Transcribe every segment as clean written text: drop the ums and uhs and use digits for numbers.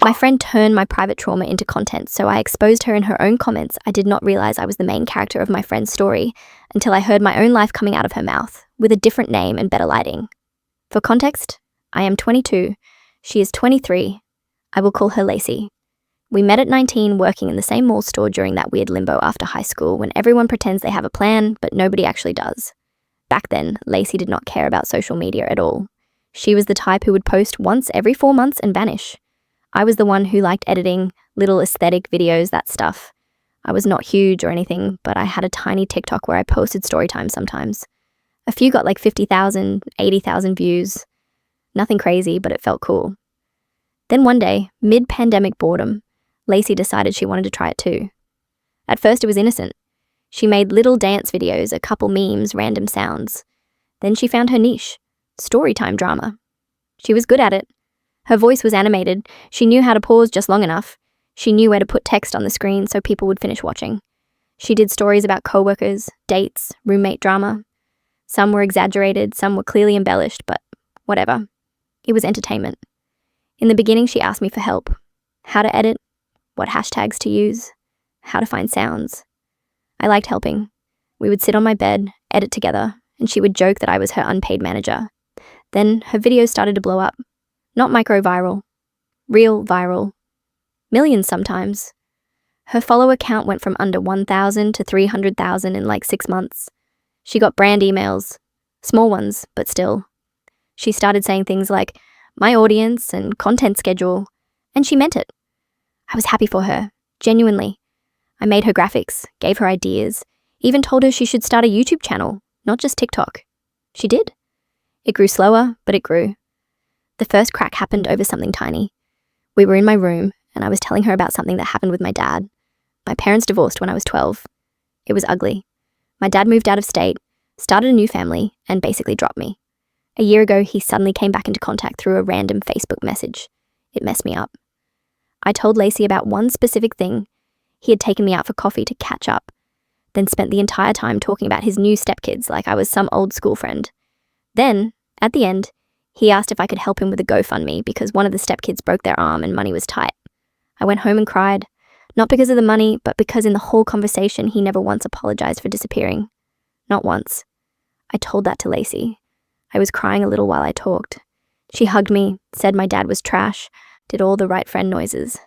My friend turned my private trauma into content, so I exposed her in her own comments. I did not realize I was the main character of my friend's story until I heard my own life coming out of her mouth, with a different name and better lighting. For context, I am 22. She is 23. I will call her Lacey. We met at 19 working in the same mall store during that weird limbo after high school when everyone pretends they have a plan, but nobody actually does. Back then, Lacey did not care about social media at all. She was the type who would post once every 4 months and vanish. I was the one who liked editing, little aesthetic videos, that stuff. I was not huge or anything, but I had a tiny TikTok where I posted story time sometimes. A few got like 50,000, 80,000 views. Nothing crazy, but it felt cool. Then one day, mid-pandemic boredom, Lacey decided she wanted to try it too. At first it was innocent. She made little dance videos, a couple memes, random sounds. Then she found her niche, storytime drama. She was good at it. Her voice was animated. She knew how to pause just long enough. She knew where to put text on the screen so people would finish watching. She did stories about coworkers, dates, roommate drama. Some were exaggerated, some were clearly embellished, but whatever. It was entertainment. In the beginning, she asked me for help. How to edit, what hashtags to use, how to find sounds. I liked helping. We would sit on my bed, edit together, and she would joke that I was her unpaid manager. Then her videos started to blow up. Not micro-viral. Real viral. Millions sometimes. Her follower count went from under 1,000 to 300,000 in like 6 months. She got brand emails. Small ones, but still. She started saying things like, my audience and content schedule. And she meant it. I was happy for her. Genuinely. I made her graphics, gave her ideas, even told her she should start a YouTube channel, not just TikTok. She did. It grew slower, but it grew. The first crack happened over something tiny. We were in my room, and I was telling her about something that happened with my dad. My parents divorced when I was 12. It was ugly. My dad moved out of state, started a new family, and basically dropped me. A year ago, he suddenly came back into contact through a random Facebook message. It messed me up. I told Lacey about one specific thing. He had taken me out for coffee to catch up, then spent the entire time talking about his new stepkids like I was some old school friend. Then, at the end, he asked if I could help him with a GoFundMe because one of the stepkids broke their arm and money was tight. I went home and cried, not because of the money, but because in the whole conversation he never once apologized for disappearing. Not once. I told that to Lacey. I was crying a little while I talked. She hugged me, said my dad was trash, did all the right friend noises.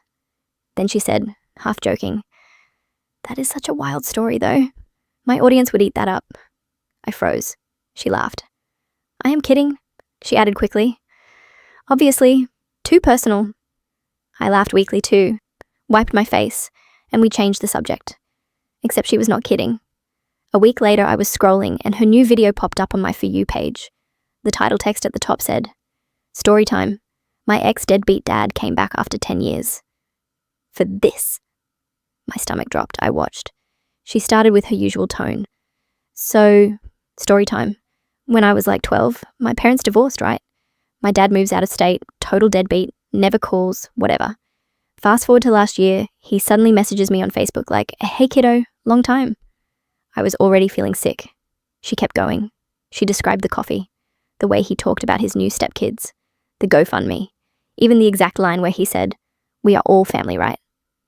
Then she said, half joking, that is such a wild story though. My audience would eat that up. I froze. She laughed. I am kidding, she added quickly. Obviously, too personal. I laughed weakly too, wiped my face, and we changed the subject. Except she was not kidding. A week later, I was scrolling and her new video popped up on my For You page. The title text at the top said, Story time. My ex-deadbeat dad came back after 10 years. For this. My stomach dropped. I watched. She started with her usual tone. So, story time. When I was like 12, my parents divorced, right? My dad moves out of state, total deadbeat, never calls, whatever. Fast forward to last year, he suddenly messages me on Facebook like, hey kiddo, long time. I was already feeling sick. She kept going. She described the coffee, the way he talked about his new stepkids, the GoFundMe, even the exact line where he said, we are all family, right?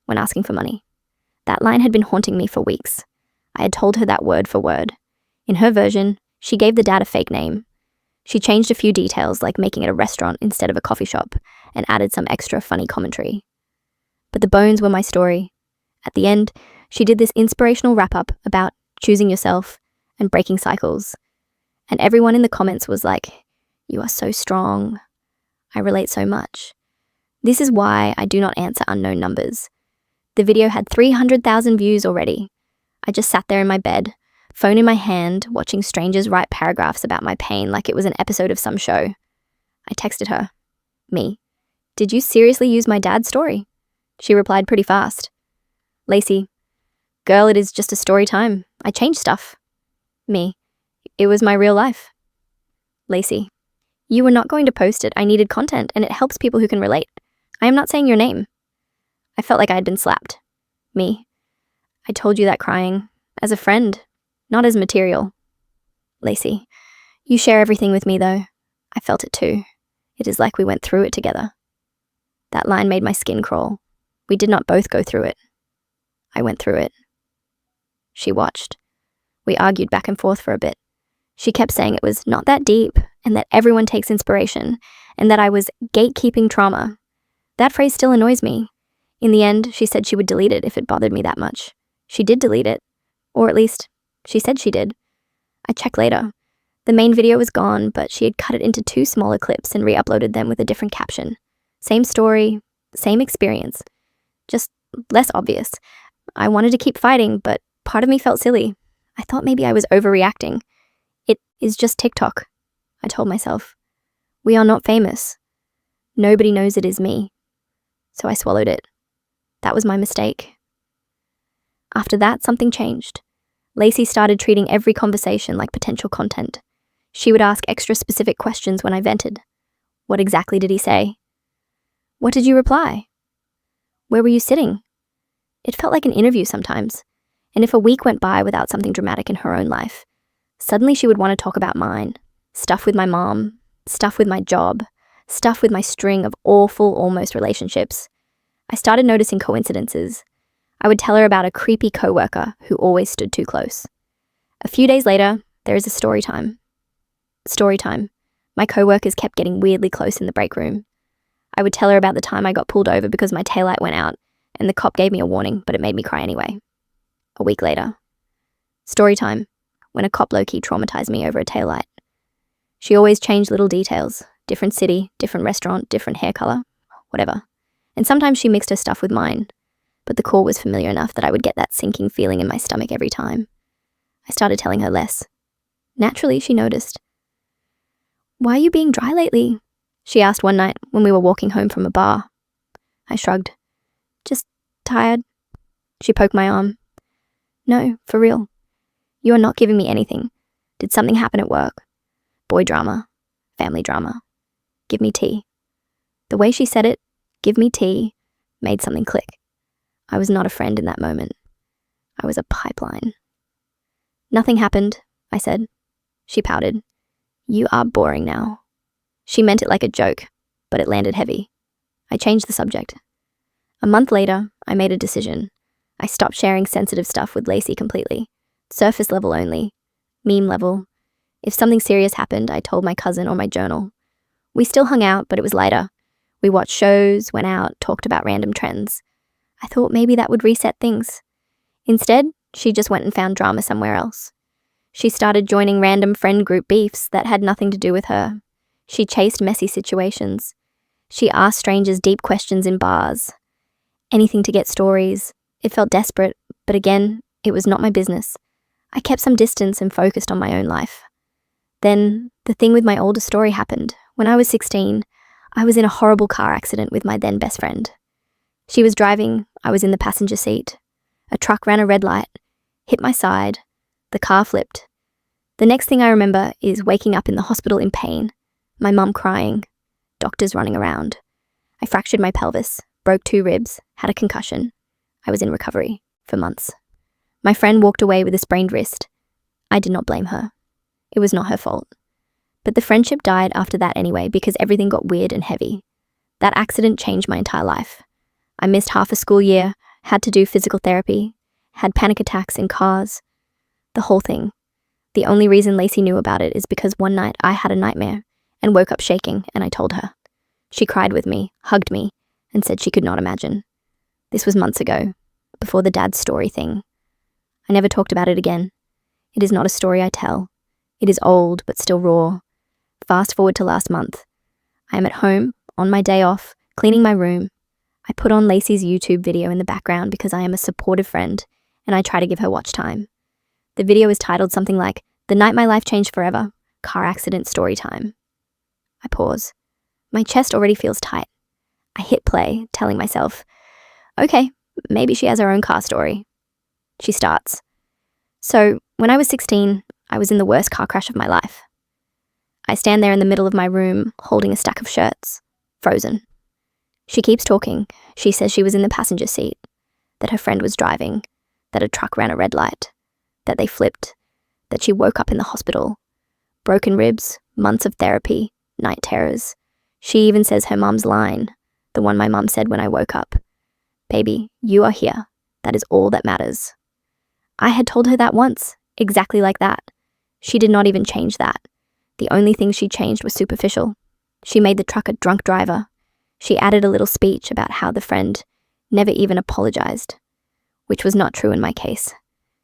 When asking for money. That line had been haunting me for weeks. I had told her that word for word. In her version, she gave the dad a fake name. She changed a few details like making it a restaurant instead of a coffee shop and added some extra funny commentary. But the bones were my story. At the end, she did this inspirational wrap-up about choosing yourself and breaking cycles. And everyone in the comments was like, you are so strong. I relate so much. This is why I do not answer unknown numbers. The video had 300,000 views already. I just sat there in my bed, phone in my hand, watching strangers write paragraphs about my pain like it was an episode of some show. I texted her. Me. Did you seriously use my dad's story? She replied pretty fast. Lacey. Girl, it is just a story time. I changed stuff. Me. It was my real life. Lacey. You were not going to post it. I needed content, and it helps people who can relate. I am not saying your name. I felt like I had been slapped. Me. I told you that crying. As a friend. Not as material. Lacey. You share everything with me, though. I felt it too. It is like we went through it together. That line made my skin crawl. We did not both go through it. I went through it. She watched. We argued back and forth for a bit. She kept saying it was not that deep and that everyone takes inspiration and that I was gatekeeping trauma. That phrase still annoys me. In the end, she said she would delete it if it bothered me that much. She did delete it. Or at least, she said she did. I checked later. The main video was gone, but she had cut it into 2 smaller clips and re-uploaded them with a different caption. Same story, same experience. Just less obvious. I wanted to keep fighting, but part of me felt silly. I thought maybe I was overreacting. It is just TikTok, I told myself. We are not famous. Nobody knows it is me. So I swallowed it. That was my mistake. After that, something changed. Lacey started treating every conversation like potential content. She would ask extra specific questions when I vented. What exactly did he say? What did you reply? Where were you sitting? It felt like an interview sometimes. And if a week went by without something dramatic in her own life, suddenly she would want to talk about mine. Stuff with my mom, stuff with my job, stuff with my string of awful, almost relationships. I started noticing coincidences. I would tell her about a creepy coworker who always stood too close. A few days later, there is a story time. Story time. My coworkers kept getting weirdly close in the break room. I would tell her about the time I got pulled over because my taillight went out, and the cop gave me a warning, but it made me cry anyway. A week later. Story time. When a cop low-key traumatized me over a taillight. She always changed little details. Different city, different restaurant, different hair color, whatever. And sometimes she mixed her stuff with mine. But the call was familiar enough that I would get that sinking feeling in my stomach every time. I started telling her less. Naturally, she noticed. Why are you being dry lately? She asked one night when we were walking home from a bar. I shrugged. Just tired. She poked my arm. No, for real. You are not giving me anything. Did something happen at work? Boy drama. Family drama. Give me tea. The way she said it, give me tea, made something click. I was not a friend in that moment. I was a pipeline. Nothing happened, I said. She pouted. You are boring now. She meant it like a joke, but it landed heavy. I changed the subject. A month later, I made a decision. I stopped sharing sensitive stuff with Lacey completely. Surface level only. Meme level. If something serious happened, I told my cousin or my journal. We still hung out, but it was lighter. We watched shows, went out, talked about random trends. I thought maybe that would reset things. Instead, she just went and found drama somewhere else. She started joining random friend group beefs that had nothing to do with her. She chased messy situations. She asked strangers deep questions in bars. Anything to get stories. It felt desperate, but again, it was not my business. I kept some distance and focused on my own life. Then, the thing with my older story happened. When I was 16, I was in a horrible car accident with my then best friend. She was driving, I was in the passenger seat. A truck ran a red light, hit my side, the car flipped. The next thing I remember is waking up in the hospital in pain, my mum crying, doctors running around. I fractured my pelvis, broke 2 ribs, had a concussion. I was in recovery for months. My friend walked away with a sprained wrist. I did not blame her. It was not her fault. But the friendship died after that anyway because everything got weird and heavy. That accident changed my entire life. I missed half a school year, had to do physical therapy, had panic attacks in cars. The whole thing. The only reason Lacey knew about it is because one night I had a nightmare and woke up shaking, and I told her. She cried with me, hugged me, and said she could not imagine. This was months ago, before the dad's story thing. I never talked about it again. It is not a story I tell. It is old, but still raw. Fast forward to last month. I am at home, on my day off, cleaning my room. I put on Lacey's YouTube video in the background because I am a supportive friend, and I try to give her watch time. The video is titled something like, The Night My Life Changed Forever, Car Accident Story Time. I pause. My chest already feels tight. I hit play, telling myself, okay, maybe she has her own car story. She starts. So, when I was 16, I was in the worst car crash of my life. I stand there in the middle of my room, holding a stack of shirts, frozen. She keeps talking. She says she was in the passenger seat, that her friend was driving, that a truck ran a red light, that they flipped, that she woke up in the hospital. Broken ribs, months of therapy, night terrors. She even says her mum's line, The one my mum said when I woke up. Baby, you are here. That is all that matters. I had told her that once, exactly like that. She did not even change that. The only thing she changed was superficial. She made the truck a drunk driver. She added a little speech about how the friend never even apologized, which was not true in my case.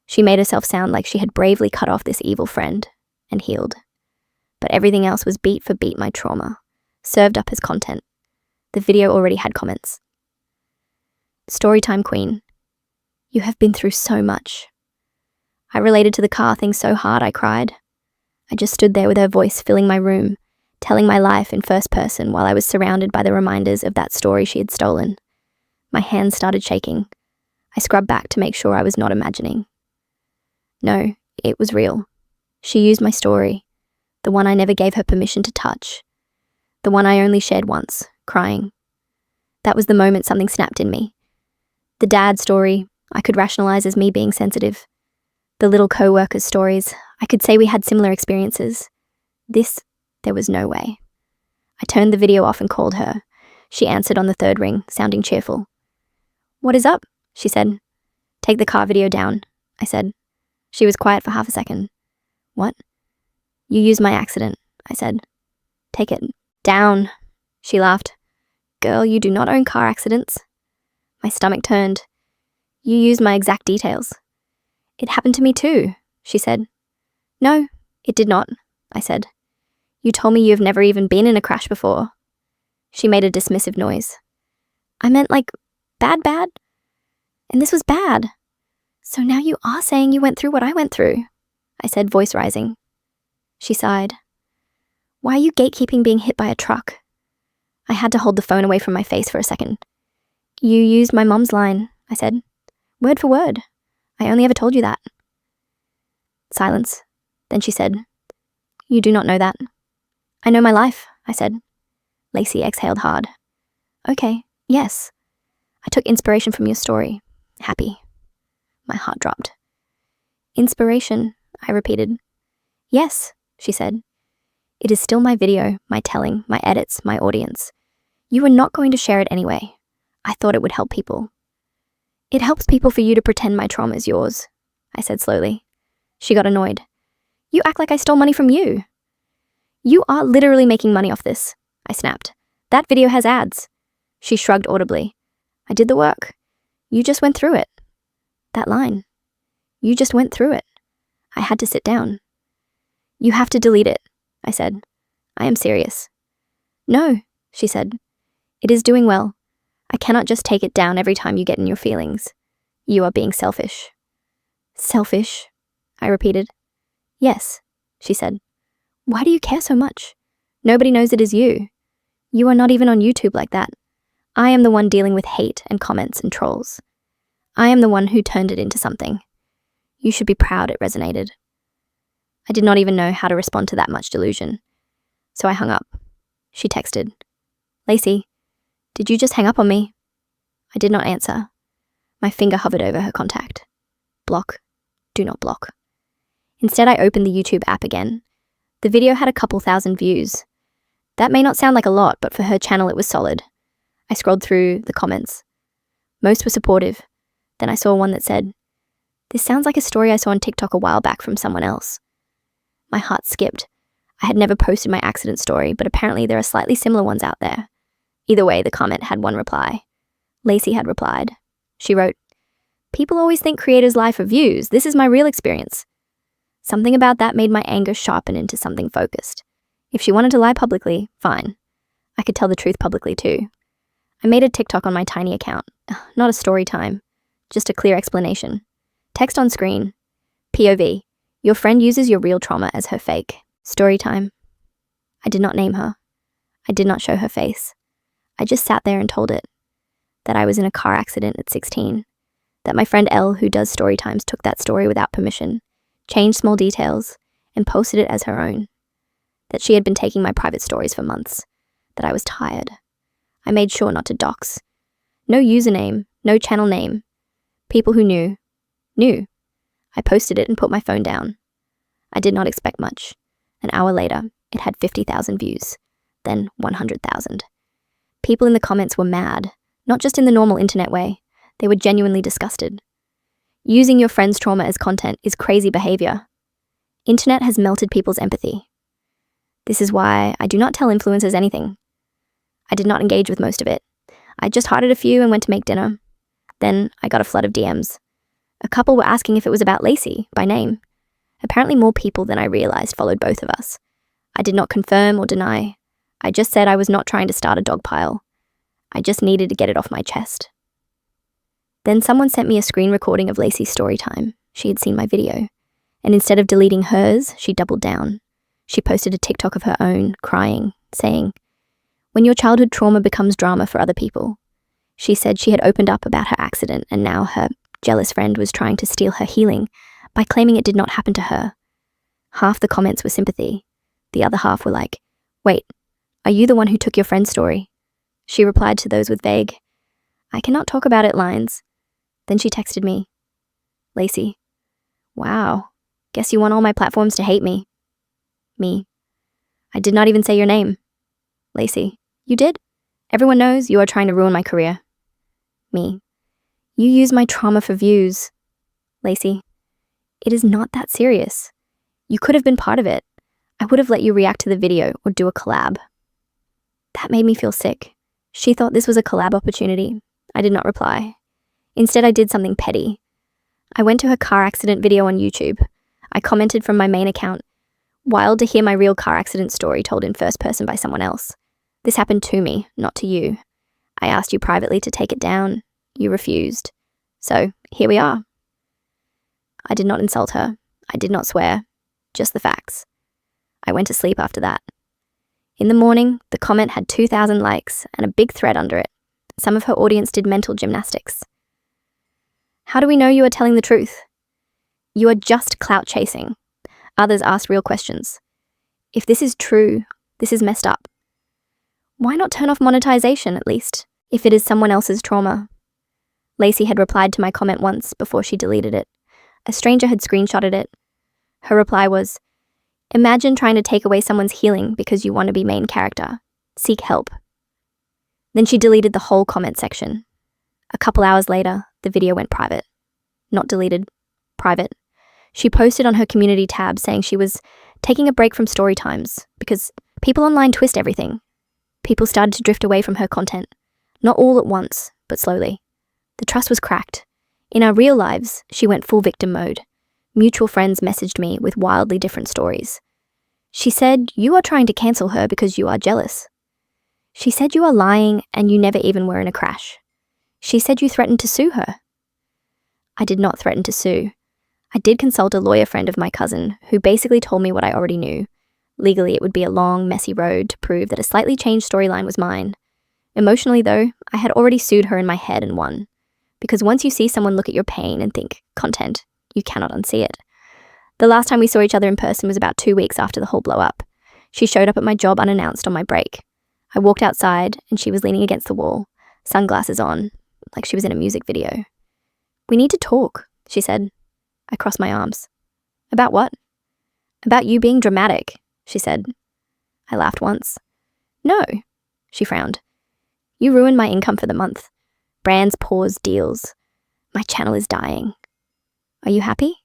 She made herself sound like she had bravely cut off this evil friend and healed. But everything else was beat for beat my trauma, served up as content. The video already had comments. Storytime queen. You have been through so much. I related to the car thing so hard I cried. I just stood there with her voice filling my room, telling my life in first person while I was surrounded by the reminders of that story she had stolen. My hands started shaking. I scrubbed back to make sure I was not imagining. No, it was real. She used my story, the one I never gave her permission to touch, the one I only shared once, crying. That was the moment something snapped in me. The dad story, I could rationalize as me being sensitive. The little co-workers' stories, I could say we had similar experiences. This, there was no way. I turned the video off and called her. She answered on the third ring, sounding cheerful. What is up? She said. Take the car video down, I said. She was quiet for half a second. What? You used my accident, I said. Take it down, she laughed. Girl, you do not own car accidents. My stomach turned. You used my exact details. It happened to me too, she said. No, it did not, I said. You told me you have never even been in a crash before. She made a dismissive noise. I meant like bad. And this was bad. So now you are saying you went through what I went through, I said, voice rising. She sighed. Why are you gatekeeping being hit by a truck? I had to hold the phone away from my face for a second. You used my mom's line, I said. Word for word. I only ever told you that. Silence. Then she said, You do not know that. I know my life, I said. Lacey exhaled hard. Okay, yes. I took inspiration from your story. Happy. My heart dropped. Inspiration, I repeated. Yes, she said. It is still my video, my telling, my edits, my audience. You were not going to share it anyway. I thought it would help people. It helps people for you to pretend my trauma is yours, I said slowly. She got annoyed. You act like I stole money from you. You are literally making money off this, I snapped. That video has ads. She shrugged audibly. I did the work. You just went through it. That line. You just went through it. I had to sit down. You have to delete it, I said. I am serious. No, she said. It is doing well. I cannot just take it down every time you get in your feelings. You are being selfish. Selfish? I repeated. Yes, she said. Why do you care so much? Nobody knows it is you. You are not even on YouTube like that. I am the one dealing with hate and comments and trolls. I am the one who turned it into something. You should be proud it resonated. I did not even know how to respond to that much delusion. So I hung up. She texted. Lacey, did you just hang up on me? I did not answer. My finger hovered over her contact. Block. Do not block. Instead, I opened the YouTube app again. The video had a couple thousand views. That may not sound like a lot, but for her channel it was solid. I scrolled through the comments. Most were supportive. Then I saw one that said, This sounds like a story I saw on TikTok a while back from someone else. My heart skipped. I had never posted my accident story, but apparently there are slightly similar ones out there. Either way, the comment had one reply. Lacey had replied. She wrote, People always think creators lie for views. This is my real experience. Something about that made my anger sharpen into something focused. If she wanted to lie publicly, fine. I could tell the truth publicly too. I made a TikTok on my tiny account. Not a story time. Just a clear explanation. Text on screen. POV. Your friend uses your real trauma as her fake. Story time. I did not name her. I did not show her face. I just sat there and told it. That I was in a car accident at 16. That my friend Elle, who does story times, took that story without permission, changed small details, and posted it as her own. That she had been taking my private stories for months. That I was tired. I made sure not to dox. No username, no channel name. People who knew. I posted it and put my phone down. I did not expect much. An hour later, it had 50,000 views. Then 100,000. People in the comments were mad, not just in the normal internet way. They were genuinely disgusted. Using your friend's trauma as content is crazy behavior. Internet has melted people's empathy. This is why I do not tell influencers anything. I did not engage with most of it. I just hearted a few and went to make dinner. Then I got a flood of DMs. A couple were asking if it was about Lacey, by name. Apparently more people than I realized followed both of us. I did not confirm or deny. I just said I was not trying to start a dog pile. I just needed to get it off my chest. Then someone sent me a screen recording of Lacey's story time. She had seen my video. And instead of deleting hers, she doubled down. She posted a TikTok of her own, crying, saying, "When your childhood trauma becomes drama for other people." She said she had opened up about her accident and now her jealous friend was trying to steal her healing by claiming it did not happen to her. Half the comments were sympathy. The other half were like, "Wait, are you the one who took your friend's story?" She replied to those with vague, "I cannot talk about it" lines. Then she texted me, "Lacey, wow, guess you want all my platforms to hate me." Me, "I did not even say your name." Lacey, "You did? Everyone knows you are trying to ruin my career." Me, "You use my trauma for views." Lacey, "It is not that serious. You could have been part of it. I would have let you react to the video or do a collab." That made me feel sick. She thought this was a collab opportunity. I did not reply. Instead, I did something petty. I went to her car accident video on YouTube. I commented from my main account, "Wild to hear my real car accident story told in first person by someone else. This happened to me, not to you. I asked you privately to take it down. You refused. So, here we are." I did not insult her. I did not swear. Just the facts. I went to sleep after that. In the morning, the comment had 2,000 likes and a big thread under it. Some of her audience did mental gymnastics. "How do we know you are telling the truth?" "You are just clout chasing." Others asked real questions. "If this is true, this is messed up. Why not turn off monetization at least, if it is someone else's trauma?" Lacey had replied to my comment once before she deleted it. A stranger had screenshotted it. Her reply was, "Imagine trying to take away someone's healing because you want to be main character. Seek help." Then she deleted the whole comment section. A couple hours later, the video went private. Not deleted, private. She posted on her community tab saying she was taking a break from story times because people online twist everything. People started to drift away from her content. Not all at once, but slowly. The trust was cracked. In our real lives, she went full victim mode. Mutual friends messaged me with wildly different stories. She said, "You are trying to cancel her because you are jealous." She said you are lying and you never even were in a crash. She said you threatened to sue her. I did not threaten to sue. I did consult a lawyer friend of my cousin who basically told me what I already knew. Legally, it would be a long, messy road to prove that a slightly changed storyline was mine. Emotionally, though, I had already sued her in my head and won. Because once you see someone look at your pain and think, content, you cannot unsee it. The last time we saw each other in person was about 2 weeks after the whole blow up. She showed up at my job unannounced on my break. I walked outside and she was leaning against the wall, sunglasses on, like she was in a music video. "We need to talk," she said. I crossed my arms. "About what?" "About you being dramatic," she said. I laughed once. "No," she frowned. "You ruined my income for the month. Brands pause deals. My channel is dying. Are you happy?"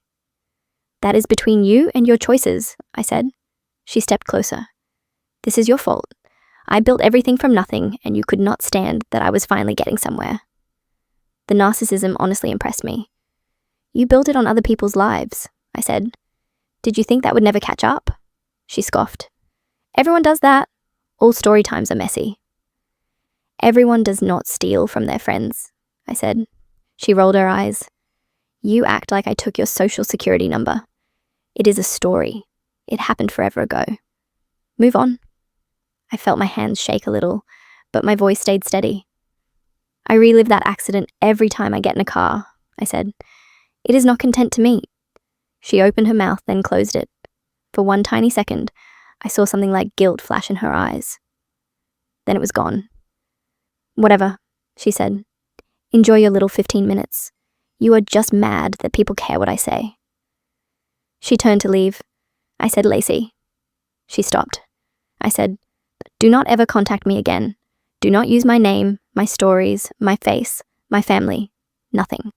"That is between you and your choices," I said. She stepped closer. "This is your fault. I built everything from nothing and you could not stand that I was finally getting somewhere." The narcissism honestly impressed me. "You built it on other people's lives," I said. "Did you think that would never catch up?" She scoffed. "Everyone does that. All story times are messy." "Everyone does not steal from their friends," I said. She rolled her eyes. "You act like I took your social security number. It is a story. It happened forever ago. Move on." I felt my hands shake a little, but my voice stayed steady. "I relive that accident every time I get in a car," I said. "It is not content to meet." She opened her mouth, then closed it. For one tiny second, I saw something like guilt flash in her eyes. Then it was gone. "Whatever," she said. "Enjoy your little 15 minutes. You are just mad that people care what I say." She turned to leave. I said, "Lacey." She stopped. I said, "Do not ever contact me again. Do not use my name, my stories, my face, my family. Nothing.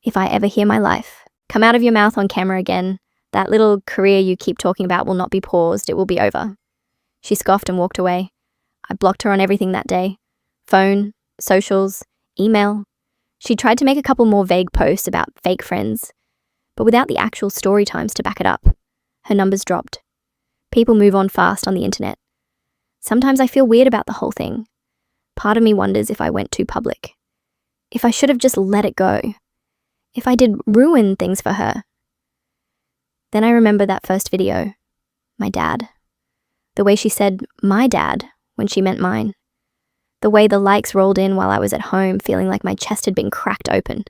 If I ever hear my life come out of your mouth on camera again, that little career you keep talking about will not be paused, it will be over. She scoffed and walked away. I blocked her on everything that day. Phone, socials, email. She tried to make a couple more vague posts about fake friends, but without the actual story times to back it up. Her numbers dropped. People move on fast on the internet. Sometimes I feel weird about the whole thing. Part of me wonders if I went too public. If I should have just let it go. If I did ruin things for her. Then I remember that first video. My dad. The way she said, my dad, when she meant mine. The way the likes rolled in while I was at home, feeling like my chest had been cracked open.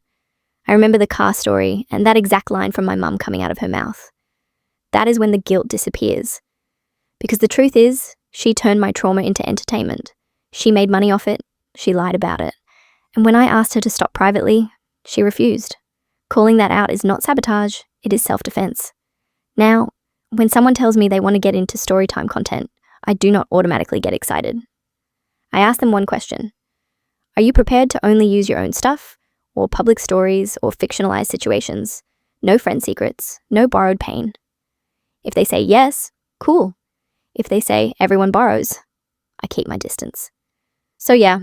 I remember the car story and that exact line from my mum coming out of her mouth. That is when the guilt disappears. Because the truth is, she turned my trauma into entertainment. She made money off it. She lied about it. And when I asked her to stop privately, she refused. Calling that out is not sabotage, it is self-defense. Now, when someone tells me they want to get into storytime content, I do not automatically get excited. I ask them one question. Are you prepared to only use your own stuff, or public stories, or fictionalized situations? No friend secrets, no borrowed pain. If they say yes, cool. If they say everyone borrows, I keep my distance. So yeah,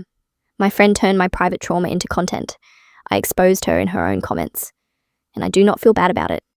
my friend turned my private trauma into content. I exposed her in her own comments, and I do not feel bad about it.